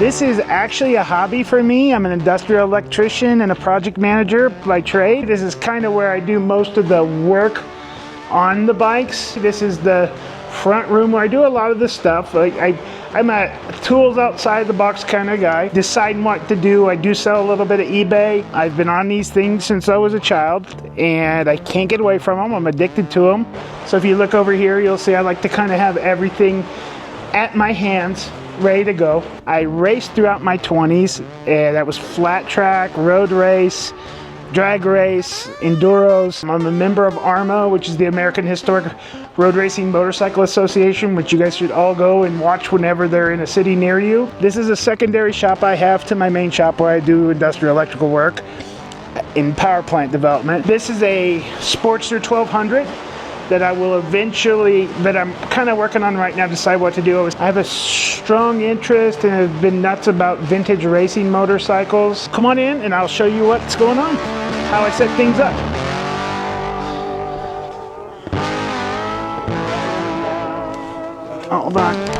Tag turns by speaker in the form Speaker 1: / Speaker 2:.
Speaker 1: This is actually a hobby for me. I'm an industrial electrician and a project manager by trade. This is kind of where I do most of the work on the bikes. This is the front room where I do a lot of the stuff. I'm a tools outside the box kind of guy. Deciding what to do. I do sell a little bit of eBay. I've been on these things since I was a child and I can't get away from them. I'm addicted to them. So if you look over here, you'll see I like to kind of have everything at my hands, ready to go. I raced throughout my 20s, and that was flat track, road race, drag race, Enduros. I'm a member of ARMA, which is the American Historic Road Racing Motorcycle Association, which you guys should all go and watch whenever they're in a city near you. This is a secondary shop I have to my main shop where I do industrial electrical work in power plant development. This is a Sportster 1200 that I will eventually, that I'm kind of working on right now to decide what to do. I have a strong interest and have been nuts about vintage racing motorcycles. Come on in and I'll show you what's going on, how I set things up. Hold on.